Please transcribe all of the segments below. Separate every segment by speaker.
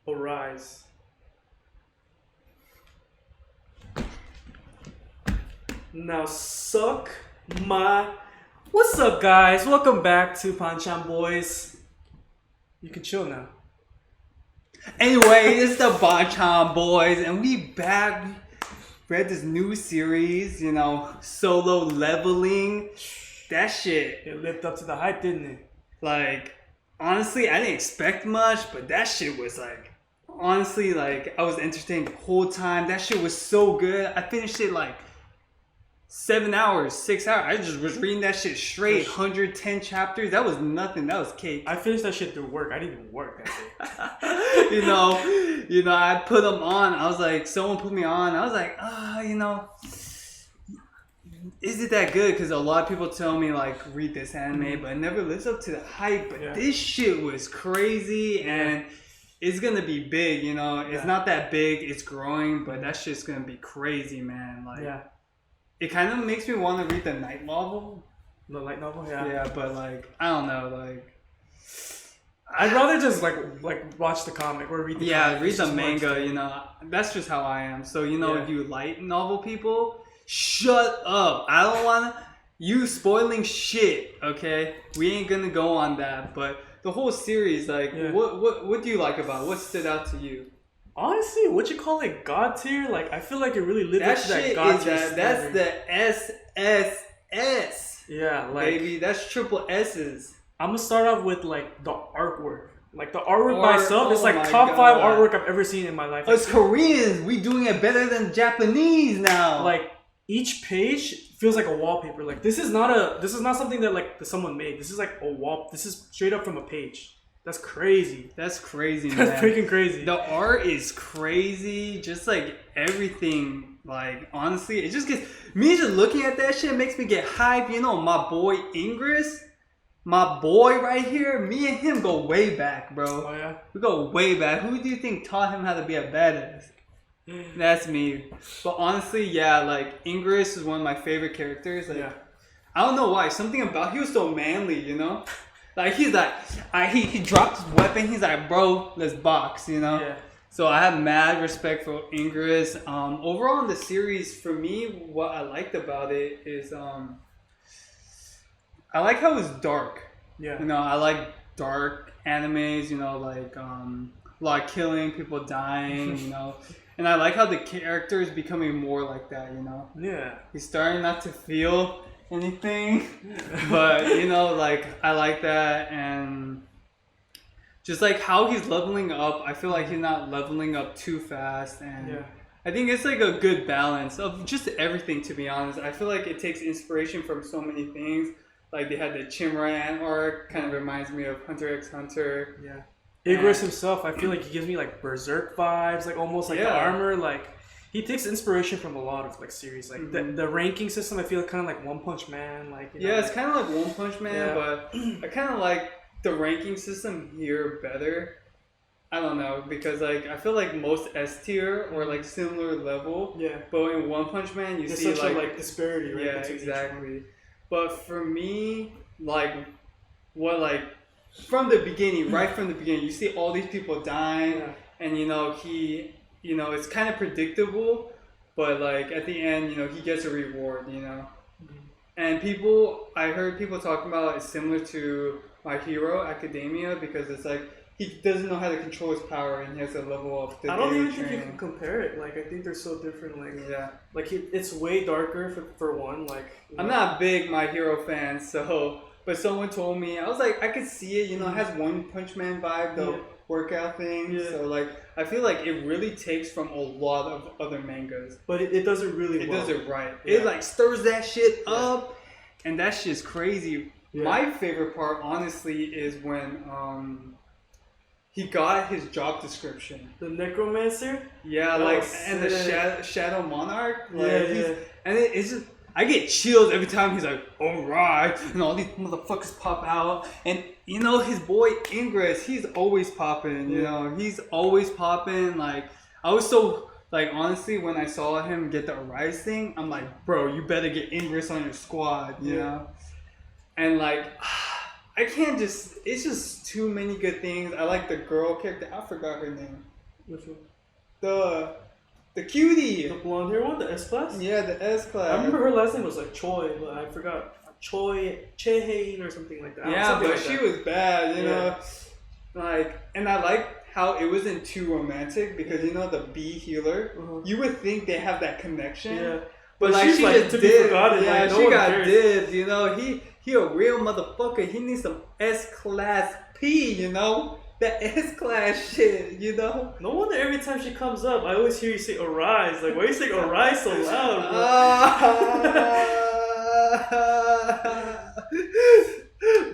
Speaker 1: Arise. Now suck my. What's up, guys? Welcome back to Panchan Boys. You can chill now.
Speaker 2: Anyway, it's the Bachan Boys, and we back. We read this new series, solo leveling. That shit,
Speaker 1: It lived up to the hype, didn't it?
Speaker 2: like, honestly, I didn't expect much, but that shit was honestly, I was entertained the whole time. That shit was so good. I finished it 7 hours, 6 hours. I just was reading that shit straight. 110 chapters. That was nothing. That was cake.
Speaker 1: I finished that shit through work. I didn't even work that day.
Speaker 2: I put them on. I was like, someone put me on. I was like, is it that good? Because a lot of people tell me read this anime, but it never lives up to the hype. But this shit was crazy, and it's gonna be big. It's not that big. It's growing, but that shit's gonna be crazy, man. It kind of makes me want to read the light novel.
Speaker 1: The light novel, yeah.
Speaker 2: Yeah, but I don't know,
Speaker 1: I'd rather just watch the comic or read the comic.
Speaker 2: Read the manga, That's just how I am. So, if you light novel people, shut up. I don't want you spoiling shit, okay? We ain't gonna go on that, but the whole series, what do you like about it? What stood out to you?
Speaker 1: Honestly, what you call it, God tier? I feel like it really lived up to that God tier standard.
Speaker 2: That's the SSS.
Speaker 1: Yeah,
Speaker 2: baby, that's triple S's.
Speaker 1: I'm gonna start off with the artwork. The artwork by itself is top 5 artwork I've ever seen in my life.
Speaker 2: Us Koreans, we doing it better than Japanese now.
Speaker 1: Each page feels like a wallpaper. This is not something that someone made. This is a wall. This is straight up from a page. That's crazy.
Speaker 2: That's crazy, man.
Speaker 1: That's freaking crazy.
Speaker 2: The art is crazy. Just everything. Honestly, it just gets me just looking at that shit makes me get hype. My boy Ingress, my boy right here. Me and him go way back, bro.
Speaker 1: Oh yeah.
Speaker 2: We go way back. Who do you think taught him how to be a badass? That's me. But honestly, Ingress is one of my favorite characters. I don't know why. Something about he was so manly, he's he dropped his weapon. He's like, bro, let's box,
Speaker 1: Yeah.
Speaker 2: So I have mad respect for Ingress. Overall in the series, for me, what I liked about it is I like how it's dark.
Speaker 1: Yeah.
Speaker 2: I like dark animes. A lot of killing, people dying. And I like how the character is becoming more like that.
Speaker 1: Yeah.
Speaker 2: He's starting not to feel anything, but I like that, and just how he's leveling up, I feel like he's not leveling up too fast, and I think it's a good balance of just everything, to be honest. I feel like it takes inspiration from so many things. They had the Chimera arc, kind of reminds me of Hunter x Hunter.
Speaker 1: Ingress himself, I feel like he gives me Berserk vibes, almost the armor, he takes inspiration from a lot of series, the ranking system. I feel kind of like One Punch Man,
Speaker 2: it's kind of like One Punch Man, but I kind of like the ranking system here better. I don't know, because I feel like most S tier or similar level.
Speaker 1: Yeah.
Speaker 2: But in One Punch Man, you see
Speaker 1: such a disparity, right?
Speaker 2: Yeah, exactly. But for me, from the beginning, right from the beginning, you see all these people dying, and he. It's kind of predictable, but at the end, he gets a reward, And I heard people talking about it's similar to My Hero Academia, because it's he doesn't know how to control his power, and he has to level up.
Speaker 1: I don't even think you can compare it. I think they're so different. It's way darker for one.
Speaker 2: I'm not a big My Hero fan, but someone told me, I was I could see it. It has One Punch Man vibe, the workout thing.
Speaker 1: Yeah.
Speaker 2: So I feel it really takes from a lot of other mangas,
Speaker 1: but it does it really well.
Speaker 2: It does it right. It stirs that shit up, and that shit's crazy. My favorite part, honestly, is when he got his job description.
Speaker 1: The Necromancer.
Speaker 2: Yeah, and the Shadow Monarch. And it's just. I get chills every time he's alright, and all these motherfuckers pop out. And, his boy Ingress, he's always popping, he's always popping. I was so, honestly, when I saw him get the Arise thing, I'm bro, you better get Ingress on your squad, you know? And, I can't just. It's just too many good things. I like the girl character. I forgot her name.
Speaker 1: Which one?
Speaker 2: The cutie.
Speaker 1: The blonde hair one, the S class.
Speaker 2: Yeah, the S class.
Speaker 1: I remember her last name was like Choi, but I forgot Choi Chehain or something like that.
Speaker 2: Yeah, but
Speaker 1: like
Speaker 2: she
Speaker 1: that.
Speaker 2: was bad. You know, like, and I like how it wasn't too romantic because you know the bee healer. You would think they have that connection.
Speaker 1: Yeah.
Speaker 2: But like
Speaker 1: she's
Speaker 2: she
Speaker 1: like,
Speaker 2: just did. Yeah,
Speaker 1: like,
Speaker 2: she got dibs. You know, he a real motherfucker. He needs some S class P. You know. That S class shit, you know.
Speaker 1: No wonder every time she comes up, I always hear you say "arise." Like, why are you saying "arise" so loud,
Speaker 2: bro?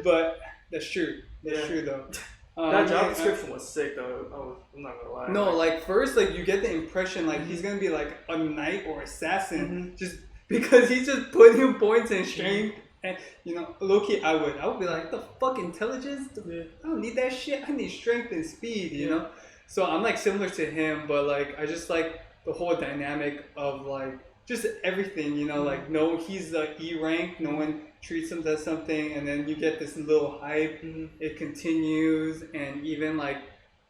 Speaker 2: But that's true. That's true though.
Speaker 1: That job description was sick though. I'm not gonna lie.
Speaker 2: No, like first, like you get the impression like he's gonna be like a knight or assassin, just because he's just putting points and strength. And you know, low key, I would be like, the fuck intelligence? I don't need that shit. I need strength and speed, you know. So I'm like similar to him, but like I just like the whole dynamic of like just everything, you know. Like no, he's the E rank. No one treats him as something, and then you get this little hype. It continues, and even like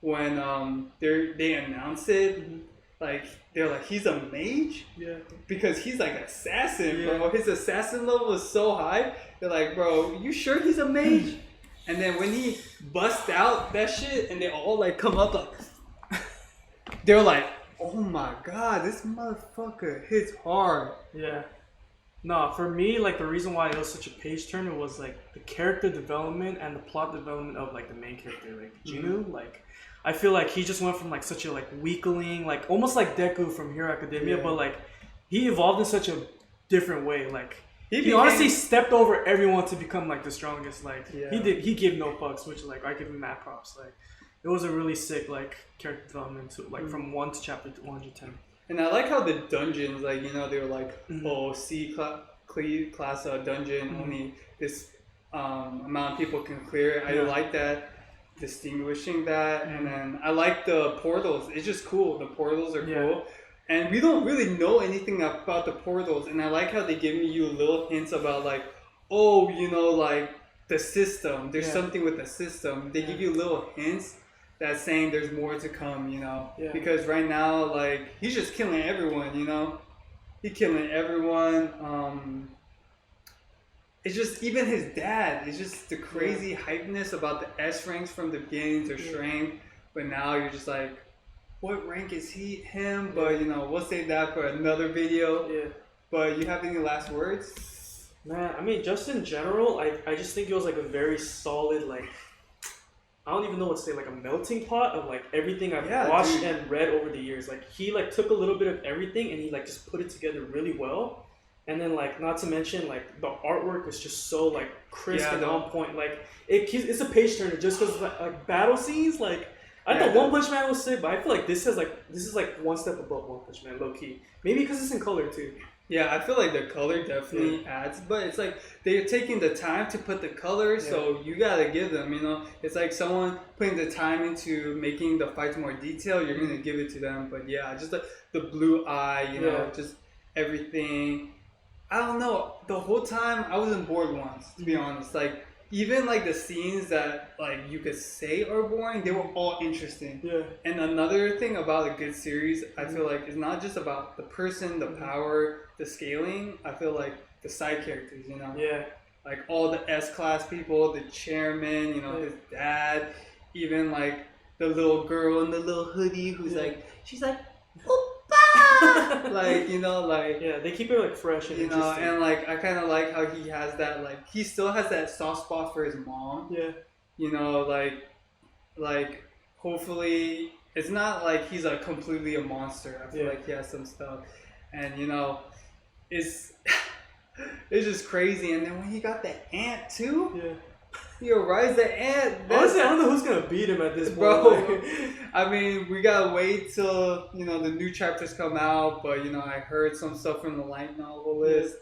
Speaker 2: when they announce it. Like they're like he's a mage, because he's like assassin, bro. His assassin level is so high. They're like, bro, you sure he's a mage? And then when he busts out that shit, and they all like come up like, they're like, oh my god, this motherfucker hits hard.
Speaker 1: Yeah. No, for me, like the reason why it was such a page turner was like the character development and the plot development of like the main character, like Jinu, like. I feel like he just went from like such a like weakling, like almost like Deku from Hero Academia, but like he evolved in such a different way. Like he honestly stepped over everyone to become like the strongest. Like he gave no fucks, which like I give him mad props. Like it was a really sick like character development to like from 1 to chapter 110.
Speaker 2: And I like how the dungeons, like you know, they were like C class dungeon, only this amount of people can clear. I like that. Distinguishing that, and then I like the portals. It's just cool. The portals are cool, and we don't really know anything about the portals. And I like how they give you little hints about like, oh, you know, like the system. There's something with the system. They give you little hints that's saying there's more to come. You know, because right now, like he's just killing everyone. You know, he's killing everyone. It's just even his dad. It's just the crazy hypeness about the S ranks from the beginning to strength, but now you're just like, what rank is him? But you know, we'll save that for another video. But you have any last words?
Speaker 1: Man, I mean, just in general, I just think it was like a very solid, like I don't even know what to say, like a melting pot of like everything I've watched and read over the years. Like he like took a little bit of everything and he like just put it together really well. And then, like, not to mention, like, the artwork is just so, like, crisp and on point. Like, it's a page turner just because, like, battle scenes, like, I thought One Punch Man was sick, but I feel like this is, like, one step above One Punch Man, low-key. Maybe because it's in color, too.
Speaker 2: Yeah, I feel like the color definitely adds, but it's like they're taking the time to put the color, so you gotta give them, you know? It's like someone putting the time into making the fights more detailed, you're gonna give it to them. But yeah, just like the blue eye, you know, just everything. I don't know. The whole time I wasn't bored once, to be honest. Like even like the scenes that like you could say are boring, they were all interesting. And another thing about a good series, I feel like, is not just about the person, the power, the scaling. I feel like the side characters, you know. Like all the S class people, the chairman, you know, his dad, even like the little girl in the little hoodie who's like, she's like, like, you know, like
Speaker 1: they keep it like fresh and
Speaker 2: you know, and like I kind of like how he has that, like he still has that soft spot for his mom. You know, like hopefully it's not like he's like completely a monster. I feel like he has some stuff, and you know, it's it's just crazy. And then when he got the ant too. Yo, Rise the Ant.
Speaker 1: Honestly, I don't know who's gonna beat him at this point.
Speaker 2: Bro, I mean, we gotta wait till, you know, the new chapters come out. But, you know, I heard some stuff from the light novel list,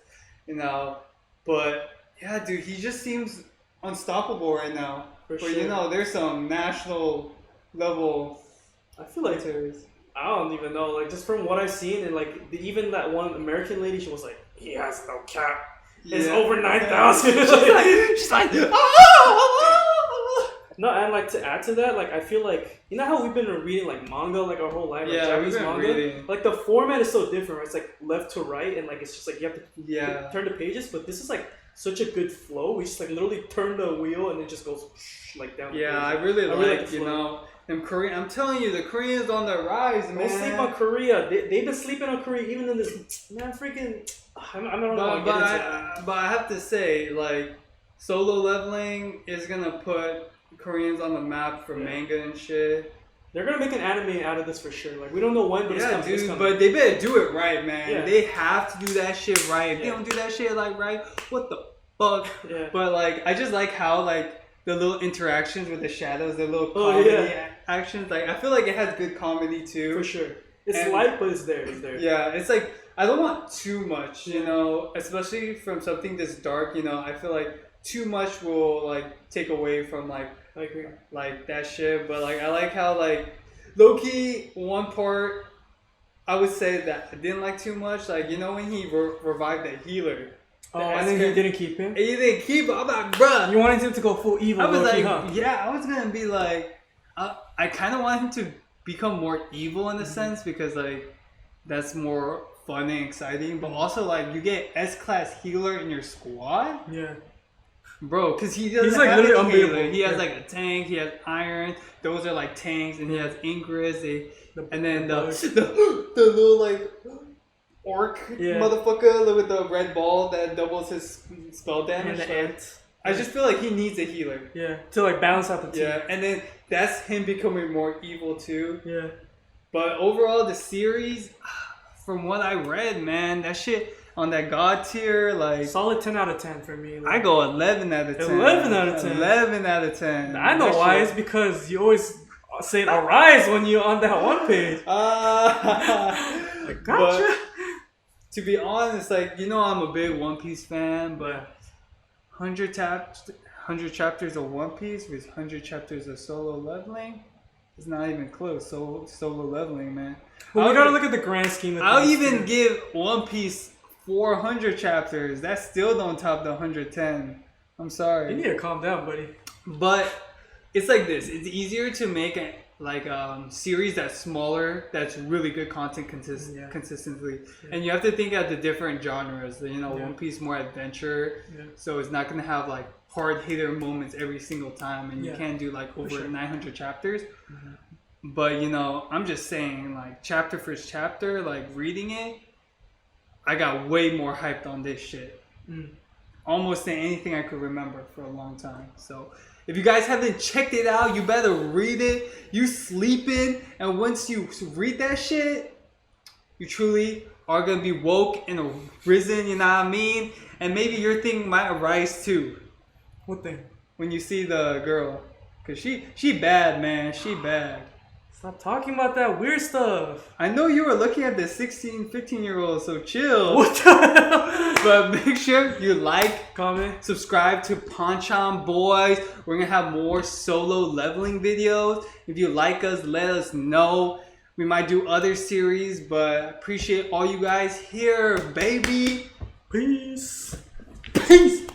Speaker 2: you know. But, yeah, dude, he just seems unstoppable right now. But, you know, there's some national level.
Speaker 1: I feel like I don't even know. Like, just from what I've seen, and, like, even that one American lady, she was like, he has no cap. It's over 9,000.
Speaker 2: She's like, oh!
Speaker 1: No, and like to add to that, like I feel like you know how we've been reading like manga like our whole life, like
Speaker 2: Yeah, we've
Speaker 1: Japanese
Speaker 2: been
Speaker 1: manga.
Speaker 2: reading.
Speaker 1: Like the format is so different. Right? It's like left to right, and like it's just like you have to turn the pages. But this is like such a good flow. We just like literally turn the wheel and it just goes like down.
Speaker 2: Yeah,
Speaker 1: the
Speaker 2: I really like you know them Korean. I'm telling you, the Koreans on the rise, man.
Speaker 1: Don't sleep on Korea. They've been sleeping on Korea even in this man freaking. I don't know.
Speaker 2: But I have to say, like, Solo Leveling is gonna put Koreans on the map for manga and shit.
Speaker 1: They're gonna make an anime out of this for sure. Like we don't know when, but it's coming.
Speaker 2: Dude,
Speaker 1: it's coming.
Speaker 2: but they better do it right, man.
Speaker 1: Yeah.
Speaker 2: They have to do that shit right. If they don't do that shit like right, what the fuck?
Speaker 1: Yeah.
Speaker 2: But like, I just like how like the little interactions with the shadows, the little comedy actions. Like, I feel like it has good comedy too.
Speaker 1: For sure. It's light, but it's there. It's there.
Speaker 2: Yeah, it's like I don't want too much, you know, especially from something this dark. You know, I feel like too much will like take away from like
Speaker 1: I agree.
Speaker 2: Like that shit. But like I like how like low key one part I would say that I didn't like too much. Like, you know, when he revived the healer.
Speaker 1: Oh, and then he didn't keep him.
Speaker 2: He didn't keep him. I'm like, bruh.
Speaker 1: You wanted him to go full evil.
Speaker 2: I was
Speaker 1: low-key,
Speaker 2: like,
Speaker 1: huh?
Speaker 2: yeah, I was gonna be like, I kind of want him to become more evil in a sense because like that's more fun and exciting. But also like you get S-class healer in your squad.
Speaker 1: Yeah.
Speaker 2: Bro, because he doesn't
Speaker 1: He's like
Speaker 2: have
Speaker 1: literally
Speaker 2: any healer.
Speaker 1: unbeatable.
Speaker 2: He has like a tank, he has iron, those are like tanks, and he has Ingress, and then the little like orc motherfucker with the red ball that doubles his spell damage.
Speaker 1: And the ant.
Speaker 2: I just feel like he needs a healer.
Speaker 1: Yeah. To like balance out the team.
Speaker 2: Yeah, and then that's him becoming more evil too.
Speaker 1: Yeah.
Speaker 2: But overall, the series, from what I read, man, that shit on that God tier, like
Speaker 1: solid 10 out of 10 for me. Like,
Speaker 2: I go 11 out of 10.
Speaker 1: 11 out of 10.
Speaker 2: 11 out of 10.
Speaker 1: I know why. It's because you always say arise when you're on that one page.
Speaker 2: Like,
Speaker 1: gotcha.
Speaker 2: But, to be honest, like, you know, I'm a big One Piece fan, but 100 chapters of One Piece with 100 chapters of Solo Leveling, it's not even close. Solo Leveling, man.
Speaker 1: Well, we gotta look at the grand scheme of things.
Speaker 2: I'll even give One Piece 400 chapters. That still don't top the 110. I'm sorry.
Speaker 1: You need to calm down, buddy.
Speaker 2: But it's like this. It's easier to make a series that's smaller, that's really good content consistently. Yeah. And you have to think of the different genres. You know, One Piece more adventure, so it's not gonna have like hard hitter moments every single time, and you can't do like over 900 chapters. Mm-hmm. But you know, I'm just saying, like chapter for chapter, like reading it, I got way more hyped on this shit. Almost than anything I could remember for a long time. So if you guys haven't checked it out, you better read it. You sleeping, and once you read that shit, you truly are gonna be woke and risen, you know what I mean? And maybe your thing might arise too.
Speaker 1: What thing?
Speaker 2: When you see the girl. Cause she bad, man. She bad.
Speaker 1: Stop talking about that weird stuff.
Speaker 2: I know you were looking at the 16, 15-year-old, so chill.
Speaker 1: What the hell?
Speaker 2: But make sure you like,
Speaker 1: comment,
Speaker 2: subscribe to Panchan Boys. We're gonna have more solo leveling videos. If you like us, let us know. We might do other series, but I appreciate all you guys here, baby.
Speaker 1: Peace. Peace.